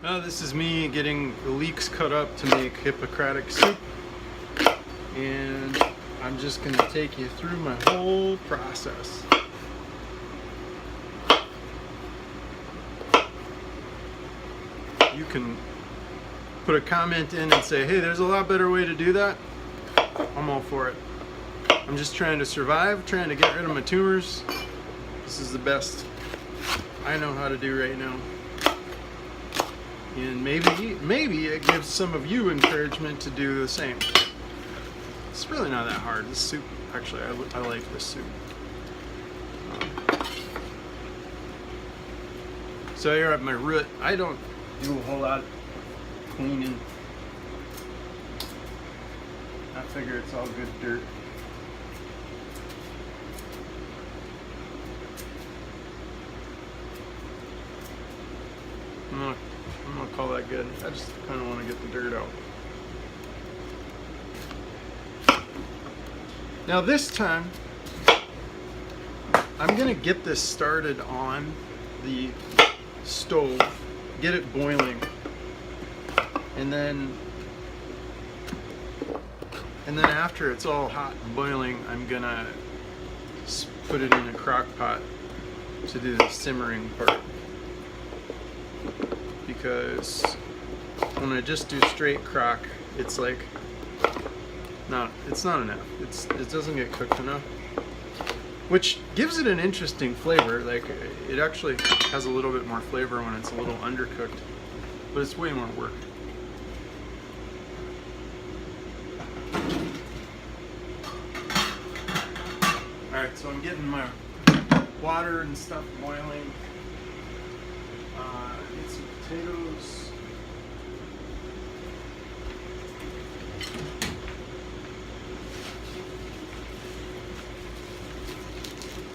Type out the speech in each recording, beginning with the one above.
This is me getting the leeks cut up to make Hippocratic soup, and I'm just going to take you through my whole process. You can put a comment in and say, hey, there's a lot better way to do that. I'm all for it. I'm just trying to survive, trying to get rid of my tumors. This is the best I know how to do right now. And maybe it gives some of you encouragement to do the same. It's really not that hard. This soup, actually, I like this soup. So here at my root, I don't do a whole lot of cleaning. I figure it's all good dirt. I'm gonna call that good. I just kind of want to get the dirt out. Now this time, I'm gonna get this started on the stove, get it boiling, and then after it's all hot and boiling, I'm gonna put it in a crock pot to do the simmering part. Because when I just do straight crock, it's like it's not enough. It doesn't get cooked enough, which gives it an interesting flavor. Like it actually has a little bit more flavor when it's a little undercooked, but it's way more work. All right, so I'm getting my water and stuff boiling. Get some potatoes.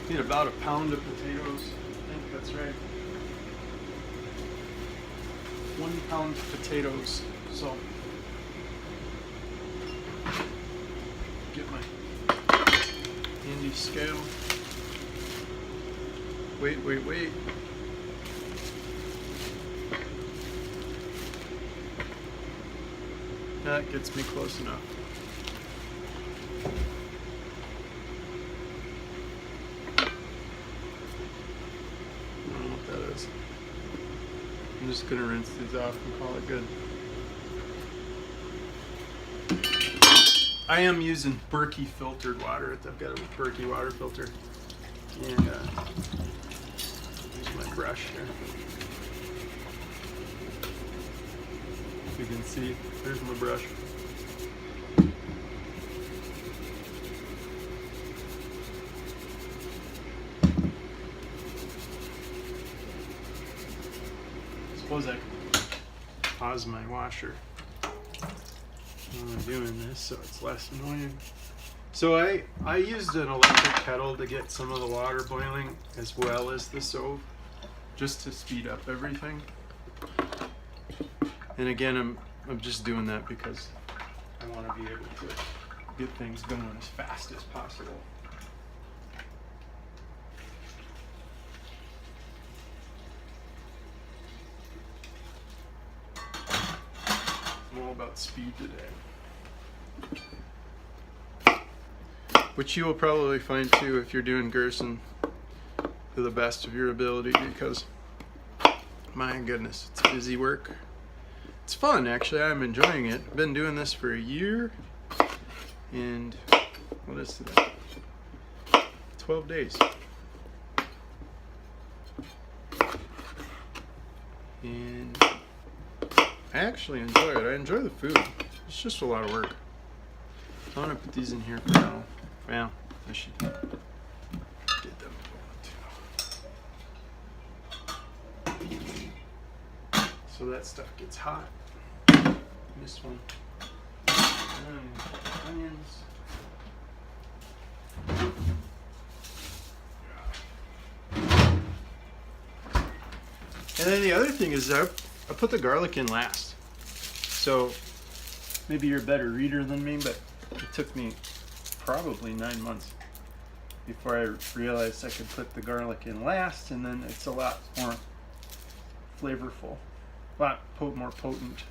Need about a pound of potatoes. I think that's right. 1 pound of potatoes. So get my handy scale. Wait. That gets me close enough. I don't know what that is. I'm just gonna rinse these off and call it good. I am using Berkey filtered water. I've got a Berkey water filter. And use my brush here. You can see, there's my brush. Suppose I can pause my washer when I'm doing this so it's less annoying. So I used an electric kettle to get some of the water boiling as well as the stove, just to speed up everything. And again, I'm just doing that because I want to be able to get things going as fast as possible. I'm all about speed today. Which you will probably find too if you're doing Gerson to the best of your ability, because my goodness, it's busy work. It's fun, actually. I'm enjoying it. I've been doing this for a year, and what is today? 12 days. And I actually enjoy it. I enjoy the food. It's just a lot of work. So I'm gonna put these in here for now. Well, I should get them going too. So that stuff gets hot. This one. And onions. And then the other thing is I put the garlic in last. So maybe you're a better reader than me, but it took me probably 9 months before I realized I could put the garlic in last, and then it's a lot more flavorful. lot more potent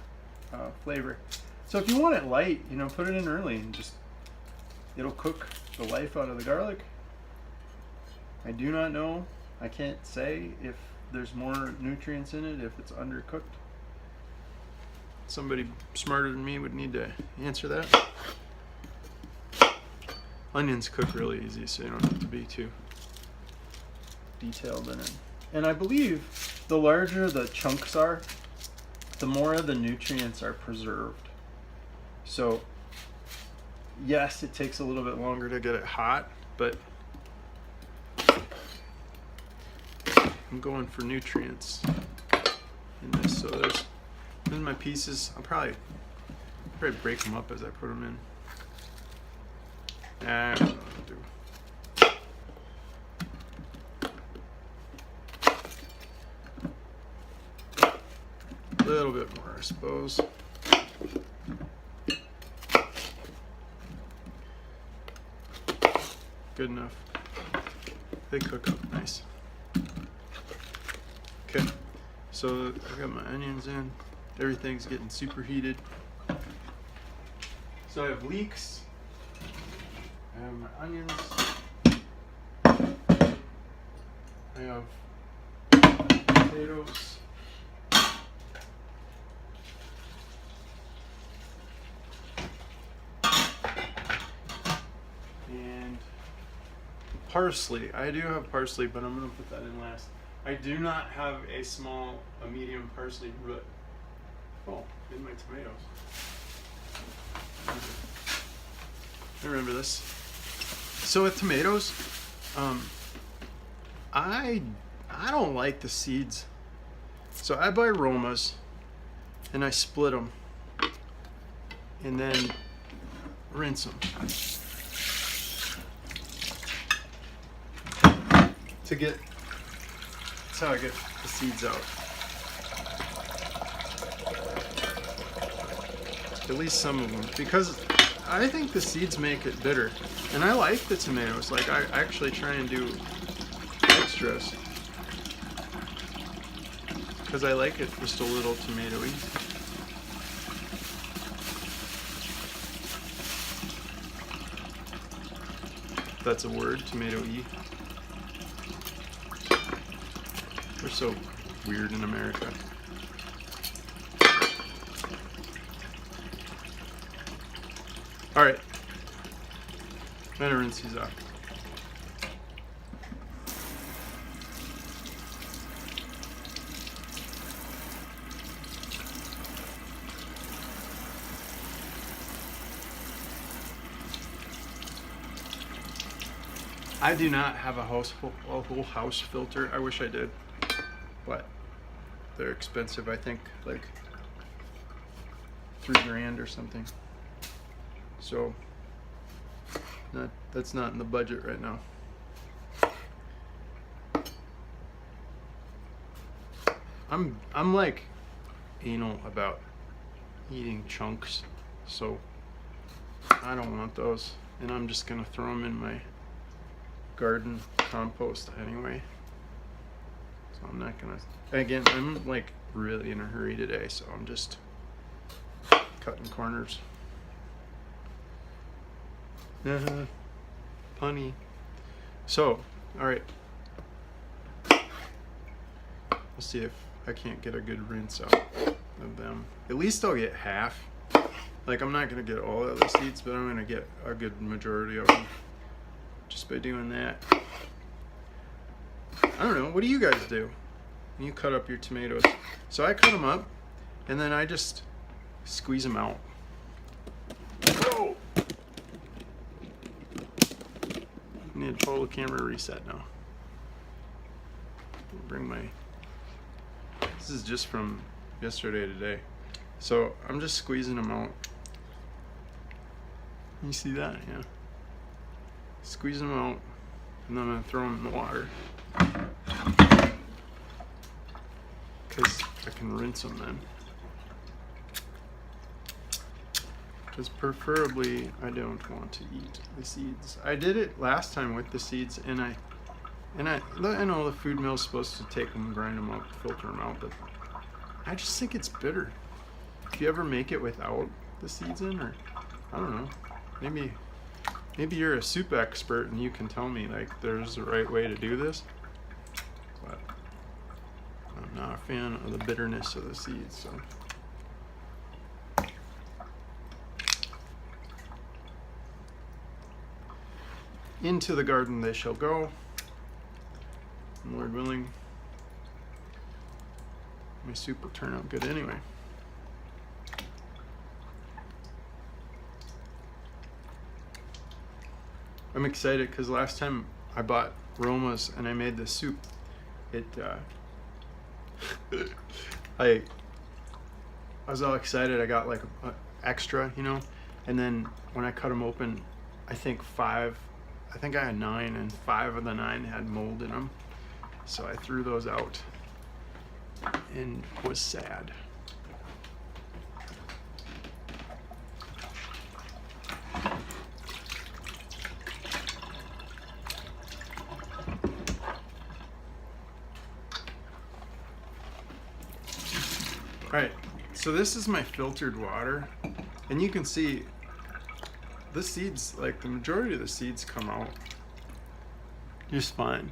flavor. So if you want it light, you know, put it in early and just, it'll cook the life out of the garlic. I do not know. I can't say if there's more nutrients in it if it's undercooked. Somebody smarter than me would need to answer that. Onions cook really easy, so you don't have to be too detailed in it. And I believe the larger the chunks are, the more of the nutrients are preserved. So yes, it takes a little bit longer to get it hot, but I'm going for nutrients in this. So there's my pieces. I'll probably break them up as I put them in. I don't know what to do. A little bit more, I suppose. Good enough. They cook up nice. Okay, so I got my onions in. Everything's getting super heated. So I have leeks. I have my onions. I have potatoes. And parsley. I do have parsley, but I'm going to put that in last. I do not have a medium parsley root. Oh, in my tomatoes. I remember this. So with tomatoes, I don't like the seeds. So I buy Romas and I split them and then rinse them to get. That's how I get the seeds out. At least some of them, because I think the seeds make it bitter, and I like the tomatoes. Like I actually try and do extras because I like it just a little tomatoey. That's a word, tomato-y. We're so weird in America. All right, I'm gonna rinse these off. I do not have a whole house filter. I wish I did, but they're expensive. I think like $3,000 or something. So that's not in the budget right now. I'm like anal about eating chunks, so I don't want those, and I'm just gonna throw them in my garden compost anyway. So I'm not gonna. Again, I'm like really in a hurry today, so I'm just cutting corners. Punny. So, alright. We'll see if I can't get a good rinse out of them. At least I'll get half. Like, I'm not going to get all of the seeds, but I'm going to get a good majority of them just by doing that. I don't know. What do you guys do when you cut up your tomatoes? So I cut them up, and then I just squeeze them out. Whoa! I need a total camera reset now. Bring my. This is just from yesterday to today. So I'm just squeezing them out. You see that? Yeah. Squeezing them out, and then I'm gonna throw them in the water because I can rinse them then. Because preferably I don't want to eat the seeds. I did it last time with the seeds, and I know the food mill's supposed to take them, grind them up, filter them out, but I just think it's bitter. Do you ever make it without the seeds in, or I don't know. Maybe you're a soup expert and you can tell me like there's the right way to do this. But I'm not a fan of the bitterness of the seeds, so. Into the garden they shall go, Lord willing. My soup will turn out good anyway. I'm excited because last time I bought Roma's and I made this soup, I was all excited. I got like a extra, you know, and then when I cut them open, I think I had 9, and 5 of the 9 had mold in them. So I threw those out and was sad. All right, so this is my filtered water, and you can see the seeds, like the majority of the seeds come out just fine.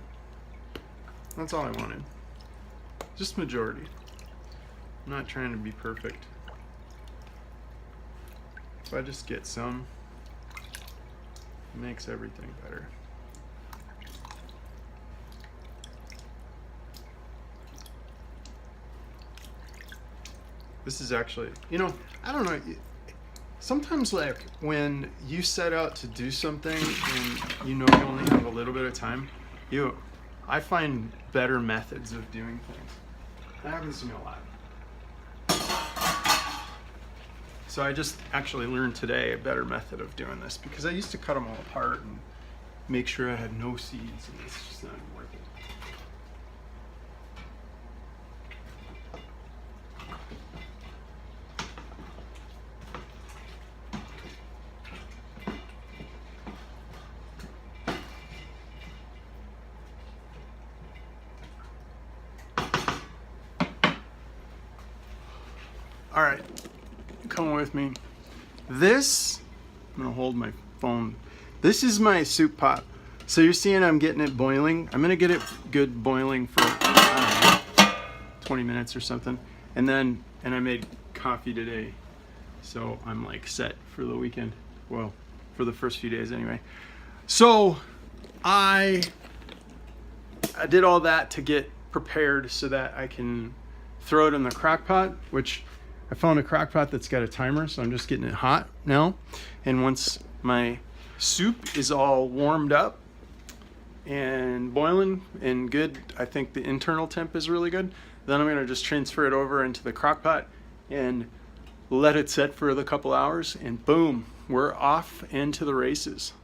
That's all I wanted. Just majority. I'm not trying to be perfect. If I just get some, it makes everything better. This is actually, you know, I don't know. Sometimes like when you set out to do something and you know you only have a little bit of time, I find better methods of doing things. That happens to me a lot. So I just actually learned today a better method of doing this because I used to cut them all apart and make sure I had no seeds, and it's just not worth it. All right, come with me. This, I'm gonna hold my phone. This is my soup pot. So you're seeing I'm getting it boiling. I'm gonna get it good boiling for, I don't know, 20 minutes or something. And I made coffee today. So I'm like set for the weekend. Well, for the first few days anyway. So I did all that to get prepared so that I can throw it in the crock pot, which I found a crock pot that's got a timer, so I'm just getting it hot now. And once my soup is all warmed up and boiling and good, I think the internal temp is really good, then I'm gonna just transfer it over into the crock pot and let it set for a couple hours, and boom, we're off into the races.